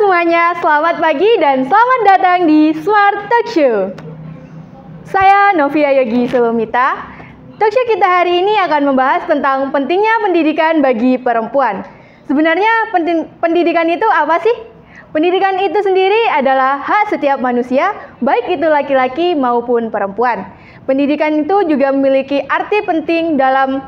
semuanya, selamat pagi dan selamat datang di Smart Talk Show. Saya Novia Yogi Sulumita. Talk show kita hari ini akan membahas tentang pentingnya pendidikan bagi perempuan. Sebenarnya pendidikan itu apa sih? Pendidikan itu sendiri adalah hak setiap manusia, baik itu laki-laki maupun perempuan. Pendidikan itu juga memiliki arti penting dalam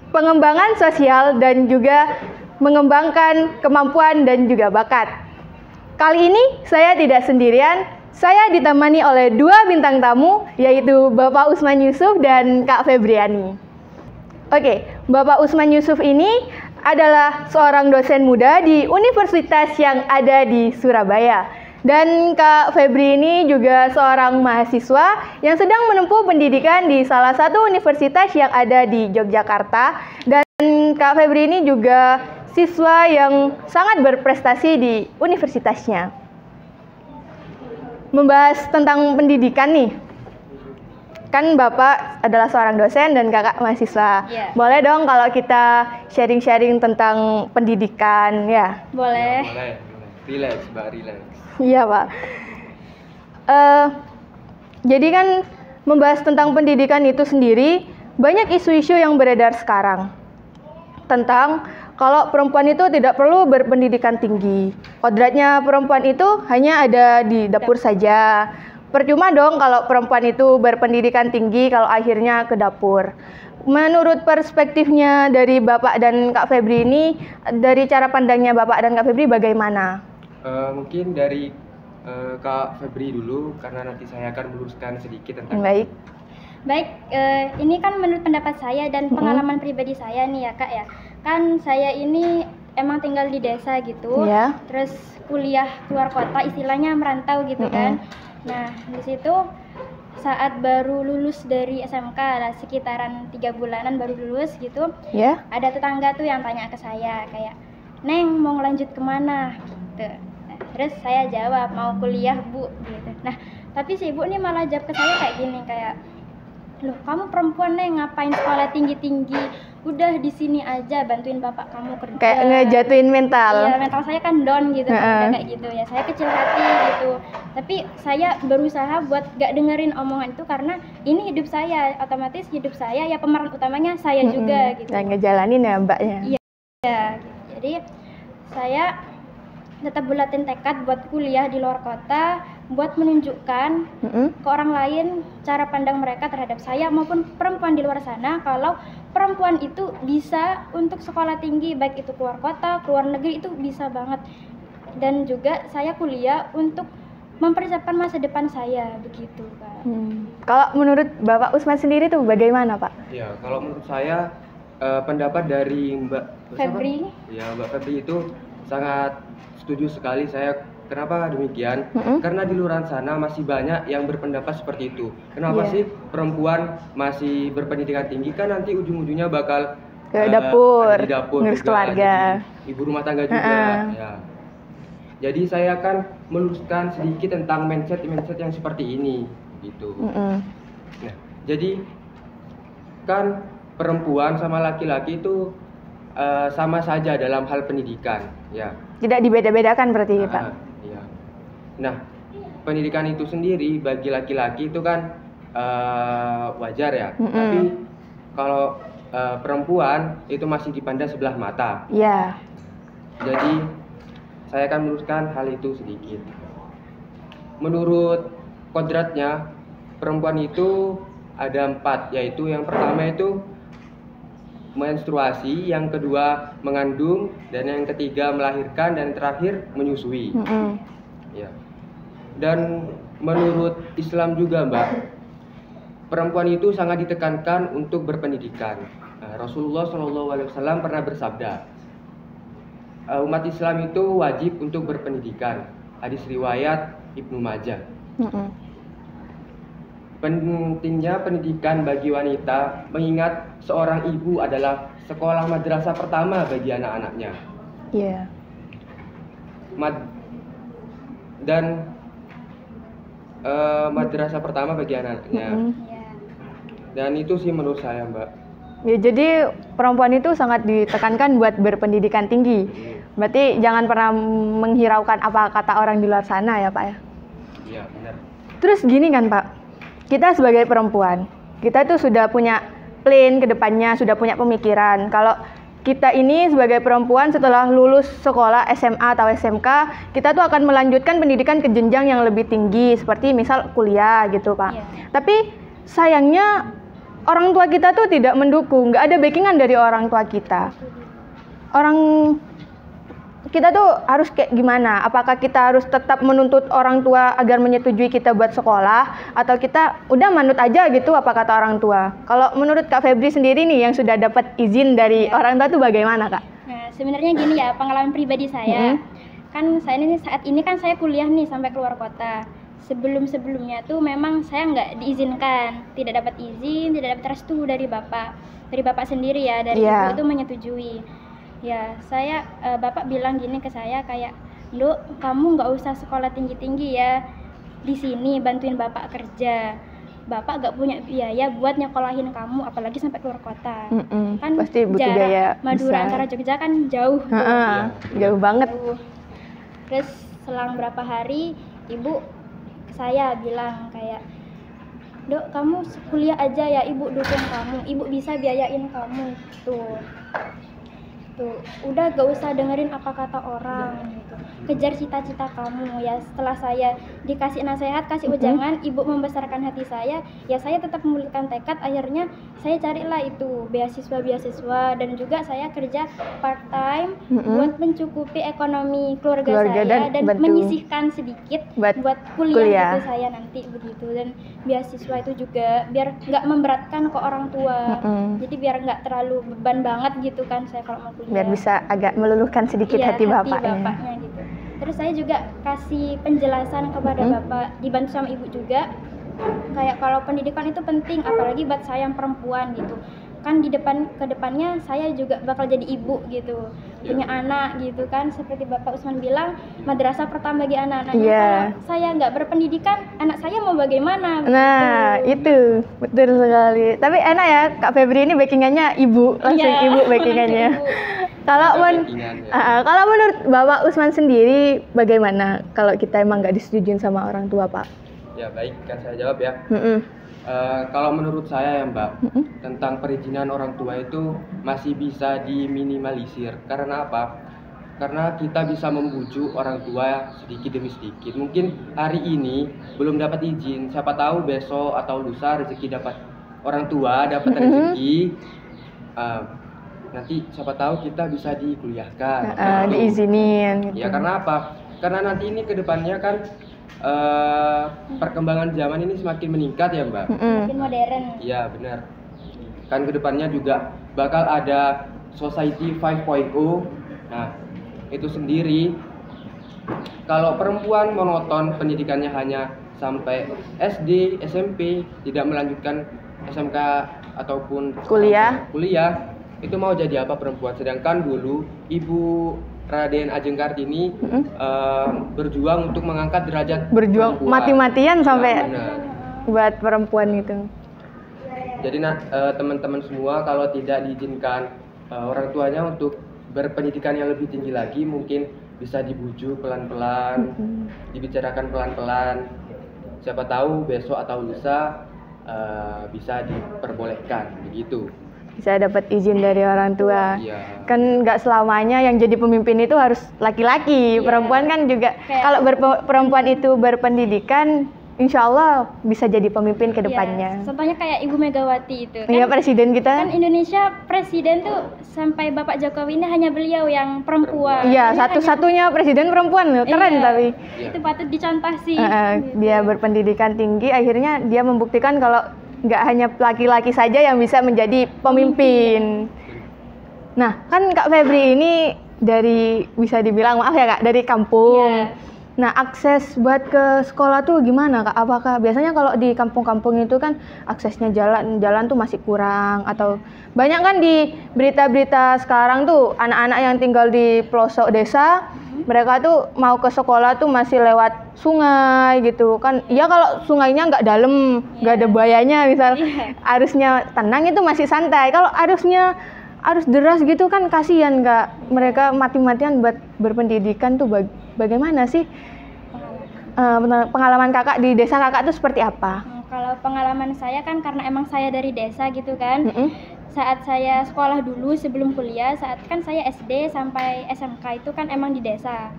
pengembangan sosial dan juga mengembangkan kemampuan dan juga bakat. Kali ini saya tidak sendirian, saya ditemani oleh dua bintang tamu, yaitu Bapak Usman Yusuf dan Kak Febriani. Oke, Bapak Usman Yusuf ini adalah seorang dosen muda di universitas yang ada di Surabaya. Dan Kak Febri ini juga seorang mahasiswa yang sedang menempuh pendidikan di salah satu universitas yang ada di Yogyakarta. Dan Kak Febri ini juga siswa yang sangat berprestasi di universitasnya. Membahas tentang pendidikan nih, kan Bapak adalah seorang dosen dan Kakak mahasiswa. Yeah. Boleh dong kalau kita sharing-sharing tentang pendidikan, ya? Boleh. Ya, boleh. Relax, Mbak, relax. Iya, Pak. Jadi kan membahas tentang pendidikan itu sendiri, banyak isu-isu yang beredar sekarang. Tentang kalau perempuan itu tidak perlu berpendidikan tinggi. Kodratnya perempuan itu hanya ada di dapur saja. Percuma dong kalau perempuan itu berpendidikan tinggi kalau akhirnya ke dapur. Menurut perspektifnya dari Bapak dan Kak Febri ini, dari cara pandangnya Bapak dan Kak Febri bagaimana? Mungkin dari Kak Febri dulu, karena nanti saya akan meluruskan sedikit tentang Baik. Baik, ini kan menurut pendapat saya dan pengalaman pribadi saya nih ya Kak ya. Kan saya ini emang tinggal di desa gitu, Ya. terus kuliah keluar kota, istilahnya merantau gitu kan. Nah, di situ saat baru lulus dari SMK lah, sekitaran 3 bulanan baru lulus gitu, Ya. ada tetangga tuh yang tanya ke saya kayak, "Neng, mau lanjut kemana?" gitu. Nah, terus saya jawab, "Mau kuliah, Bu." gitu. Nah, tapi si Ibu nih malah jawab ke saya kayak gini, kayak, "Loh, kamu perempuan, Neng, ngapain sekolah tinggi-tinggi? Udah di sini aja bantuin bapak kamu kerja." Kayak ngejatuhin mental. Iya, mental saya kan down gitu, udah kayak gitu ya. Saya kecil hati gitu. Tapi saya berusaha buat gak dengerin omongan itu karena ini hidup saya, otomatis hidup saya ya pemeran utamanya saya juga gitu. Dan ngejalanin ya Mbaknya. Iya. Ya, jadi saya tetap bulatin tekad buat kuliah di luar kota, buat menunjukkan ke orang lain cara pandang mereka terhadap saya maupun perempuan di luar sana, kalau perempuan itu bisa untuk sekolah tinggi, baik itu keluar kota, keluar negeri, itu bisa banget. Dan juga saya kuliah untuk mempersiapkan masa depan saya, begitu Kak. Kalau menurut Bapak Usman sendiri tuh bagaimana, Pak? Ya, kalau menurut saya pendapat dari Mbak Febri. Ya, Mbak Febri itu sangat setuju sekali saya. Kenapa demikian? Karena di luar sana masih banyak yang berpendapat seperti itu. Kenapa sih perempuan masih berpendidikan tinggi? Kan nanti ujung-ujungnya bakal Ke dapur, di dapur ngurus juga, keluarga, jadi ibu rumah tangga juga. Ya. Jadi saya akan meluruskan sedikit tentang mindset yang seperti ini, gitu. Nah, jadi kan perempuan sama laki-laki itu sama saja dalam hal pendidikan, ya. Tidak dibeda-bedakan berarti, Pak? Iya. Nah, pendidikan itu sendiri bagi laki-laki itu kan wajar ya. Tapi kalau perempuan itu masih dipandang sebelah mata. Iya. Jadi saya akan meluruskan hal itu sedikit. Menurut kodratnya perempuan itu ada 4, yaitu yang pertama itu menstruasi, yang kedua mengandung, dan yang ketiga melahirkan, dan yang terakhir menyusui. Ya. Dan menurut Islam juga, Mbak, perempuan itu sangat ditekankan untuk berpendidikan. Rasulullah SAW pernah bersabda, umat Islam itu wajib untuk berpendidikan. Hadis riwayat Ibnu Majah. Pentingnya pendidikan bagi wanita, mengingat seorang ibu adalah sekolah madrasah pertama bagi anak-anaknya. Iya. Dan madrasah pertama bagi anak-anaknya. Dan itu sih menurut saya, Mbak. Ya, jadi perempuan itu sangat ditekankan buat berpendidikan tinggi. Berarti jangan pernah menghiraukan apa kata orang di luar sana ya Pak ya? Iya, benar. Terus gini kan Pak, kita sebagai perempuan, kita tuh sudah punya plan ke depannya, sudah punya pemikiran. Kalau kita ini sebagai perempuan setelah lulus sekolah SMA atau SMK, kita tuh akan melanjutkan pendidikan ke jenjang yang lebih tinggi, seperti misal kuliah gitu Pak. Tapi sayangnya orang tua kita tuh tidak mendukung, nggak ada backingan dari orang tua kita. Kita tuh harus kayak gimana? Apakah kita harus tetap menuntut orang tua agar menyetujui kita buat sekolah, atau kita udah manut aja gitu apa kata orang tua? Kalau menurut Kak Febri sendiri nih yang sudah dapat izin dari orang tua tuh bagaimana Kak? Nah sebenarnya gini ya, pengalaman pribadi saya, kan saya ini saat ini kan saya kuliah nih sampai keluar kota. Sebelumnya tuh memang saya nggak diizinkan, tidak dapat izin, tidak dapat restu dari bapak sendiri ya, dari ibu itu menyetujui. Ya, bapak bilang gini ke saya kayak, "Nduk, kamu nggak usah sekolah tinggi-tinggi ya. Di sini bantuin bapak kerja. Bapak nggak punya biaya buat nyekolahin kamu, apalagi sampai keluar kota." Kan pasti butuh biaya Madura besar. antara Jogja kan jauh. Jauh banget. Terus selang berapa hari ibu saya bilang kayak, "Dok, kamu kuliah aja ya, ibu dukung kamu, ibu bisa biayain kamu." Tuh, udah gak usah dengerin apa kata orang gitu. Kejar cita-cita kamu ya. Setelah saya dikasih nasihat, kasih ujangan, ibu membesarkan hati saya, ya saya tetap memulihkan tekad. Akhirnya saya carilah itu beasiswa dan juga saya kerja part time buat mencukupi ekonomi keluarga saya dan menyisihkan sedikit buat kuliah gitu saya nanti begitu. Dan beasiswa itu juga biar nggak memberatkan ke orang tua, jadi biar nggak terlalu beban banget gitu kan saya kalau mau kuliah, biar bisa agak meluluhkan sedikit hati bapaknya gitu. Terus saya juga kasih penjelasan kepada bapak, dibantu sama ibu juga, kayak kalau pendidikan itu penting, apalagi buat saya yang perempuan gitu kan, ke depannya saya juga bakal jadi ibu gitu, punya anak gitu kan, seperti Bapak Usman bilang, madrasah pertama bagi anak-anaknya. Kalau saya nggak berpendidikan, anak saya mau bagaimana? Nah itu betul sekali. Tapi enak ya Kak Febri ini backingannya ibu, langsung ibu backingannya. Kalau menurut Bapak Usman sendiri bagaimana kalau kita emang nggak disetujuin sama orang tua Pak? Ya baik, kan saya jawab ya. Kalau menurut saya ya Mbak, tentang perizinan orang tua itu masih bisa diminimalisir. Karena apa? Karena kita bisa membujuk orang tua sedikit demi sedikit. Mungkin hari ini belum dapat izin, siapa tahu besok atau lusa rezeki dapat orang tua, dapat rezeki. Nanti siapa tahu kita bisa dikuliahkan, diizinin gitu. Ya karena apa? Karena nanti ini kedepannya kan perkembangan zaman ini semakin meningkat ya Mbak, semakin modern. Iya benar. Kan kedepannya juga bakal ada Society 5.0. Nah itu sendiri, kalau perempuan monoton pendidikannya hanya sampai SD, SMP, tidak melanjutkan SMK ataupun kuliah, itu mau jadi apa perempuan? Sedangkan dulu Ibu Raden Ajeng Kartini berjuang untuk mengangkat derajat perempuan. Mati-matian sampai buat perempuan itu. Jadi teman-teman semua kalau tidak diizinkan orang tuanya untuk berpendidikan yang lebih tinggi lagi, mungkin bisa dibujuk pelan-pelan, dibicarakan pelan-pelan. Siapa tahu besok atau lusa bisa diperbolehkan begitu. Bisa dapat izin dari orang tua. Kan nggak selamanya yang jadi pemimpin itu harus laki-laki. Perempuan kan juga kalau perempuan itu berpendidikan, insya Allah bisa jadi pemimpin ke depannya. Contohnya kayak Ibu Megawati itu kan. Iya, presiden kita. Kan Indonesia presiden tuh sampai Bapak Jokowi ini hanya beliau yang perempuan. Iya, satu-satunya presiden perempuan loh. Keren tapi. Itu patut dicontoh sih. Dia berpendidikan tinggi, akhirnya dia membuktikan kalau nggak hanya laki-laki saja yang bisa menjadi pemimpin. Nah, kan Kak Febri ini bisa dibilang maaf ya Kak, dari kampung. Nah, akses buat ke sekolah tuh gimana Kak? Apakah biasanya kalau di kampung-kampung itu kan aksesnya jalan tuh masih kurang, atau banyak kan di berita-berita sekarang tuh anak-anak yang tinggal di pelosok desa, mereka tuh mau ke sekolah tuh masih lewat sungai gitu kan. Iya kalau sungainya nggak dalam, nggak ada buayanya misal, arusnya tenang itu masih santai. Kalau arusnya harus deras gitu kan, kasihan Kak. Mereka mati-matian buat berpendidikan tuh. Bagaimana sih pengalaman Kakak di desa Kakak tuh seperti apa? Kalau pengalaman saya kan karena emang saya dari desa gitu kan. Saat saya sekolah dulu sebelum kuliah, saat kan saya SD sampai SMK itu kan emang di desa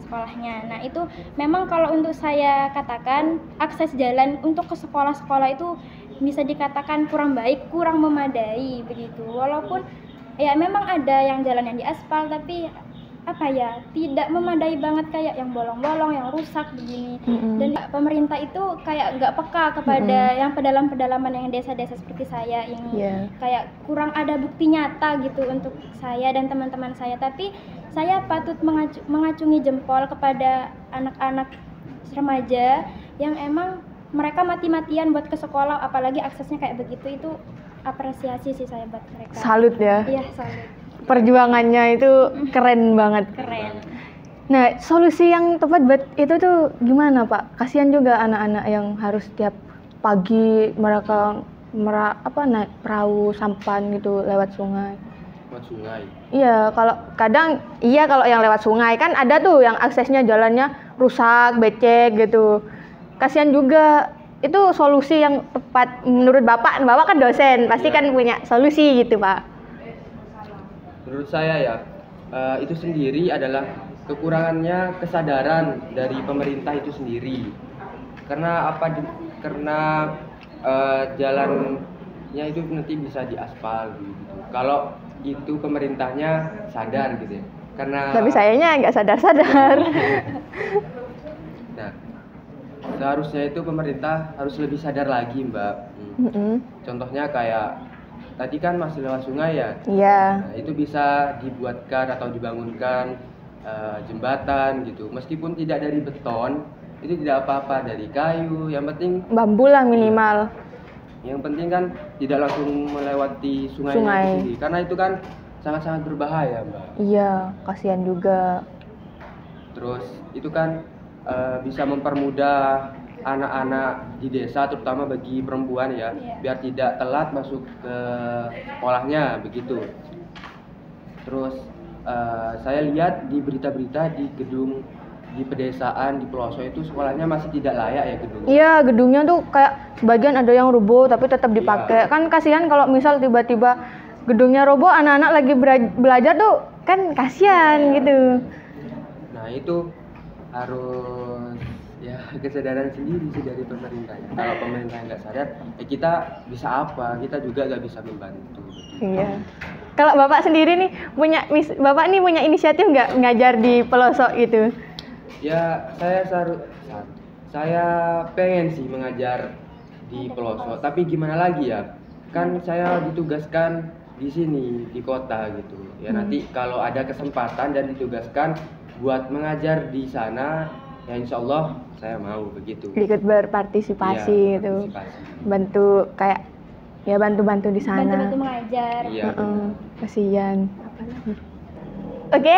sekolahnya. Nah itu memang kalau untuk saya katakan akses jalan untuk ke sekolah-sekolah itu bisa dikatakan kurang baik, kurang memadai begitu. Walaupun ya memang ada yang jalan yang di aspal, tapi apa ya, tidak memadai banget, kayak yang bolong-bolong, yang rusak begini. Dan pemerintah itu kayak nggak peka kepada yang pedalaman-pedalaman yang desa-desa seperti saya ini. Kayak kurang ada bukti nyata gitu untuk saya dan teman-teman saya. Tapi saya patut mengacungi jempol kepada anak-anak remaja yang emang mereka mati-matian buat ke sekolah, apalagi aksesnya kayak begitu. Itu apresiasi sih saya buat mereka. Salut ya. Iya, salut. Perjuangannya itu keren banget. Keren. Nah, solusi yang tepat buat itu tuh gimana Pak? Kasihan juga anak-anak yang harus tiap pagi mereka naik perahu sampan gitu lewat sungai. Lewat sungai? Iya, kalau yang lewat sungai kan ada tuh yang aksesnya jalannya rusak, becek gitu. Kasihan juga. Itu solusi yang tepat menurut Bapak. Bapak kan dosen, pasti kan punya solusi gitu Pak. Menurut saya ya, itu sendiri adalah kekurangannya kesadaran dari pemerintah itu sendiri. Karena jalannya itu nanti bisa diaspal gitu. Kalau itu pemerintahnya sadar gitu ya. Tapi sayanya nggak sadar-sadar. Nah, seharusnya itu pemerintah harus lebih sadar lagi Mbak. Contohnya kayak tadi kan masih lewat sungai ya. Iya. Nah, itu bisa dibuatkan atau dibangunkan jembatan gitu. Meskipun tidak dari beton, itu tidak apa-apa, dari kayu. Yang penting bambu lah minimal. Yang penting kan tidak langsung melewati sungai. Itu sendiri. Karena itu kan sangat-sangat berbahaya, Mbak. Iya, kasihan juga. Terus itu kan bisa mempermudah anak-anak di desa, terutama bagi perempuan ya, biar tidak telat masuk ke sekolahnya begitu. Terus saya lihat di berita-berita di gedung di pedesaan di pelosok itu sekolahnya masih tidak layak ya gedungnya. Iya, gedungnya tuh kayak sebagian ada yang roboh tapi tetap dipakai. Kan kasihan kalau misal tiba-tiba gedungnya roboh, anak-anak lagi belajar tuh kan kasihan gitu. Nah itu harus ya kesadaran sendiri sih dari pemerintahnya. Kalau pemerintah nggak sadar, ya kita bisa apa? Kita juga nggak bisa membantu. Iya. Kalau Bapak sendiri nih Bapak punya inisiatif nggak ngajar di pelosok itu? Ya saya pengen sih mengajar di pelosok, tapi gimana lagi ya? Kan saya ditugaskan di sini di kota gitu. Ya nanti kalau ada kesempatan dan ditugaskan buat mengajar di sana, ya insya Allah saya mau begitu. Ikut berpartisipasi gitu. Bantu kayak ya bantu di sana. Bantu mengajar. Iya. Kasihan. Oke,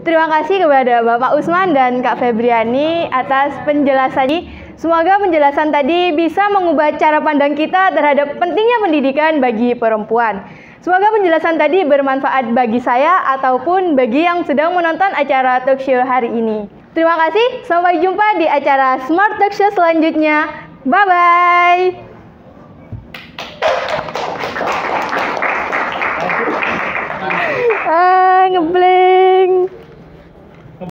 terima kasih kepada Bapak Usman dan Kak Febriani atas penjelasannya. Semoga penjelasan tadi bisa mengubah cara pandang kita terhadap pentingnya pendidikan bagi perempuan. Semoga penjelasan tadi bermanfaat bagi saya ataupun bagi yang sedang menonton acara talk show hari ini. Terima kasih, sampai jumpa di acara Smart Talk Show selanjutnya. Bye-bye. Ngeblend.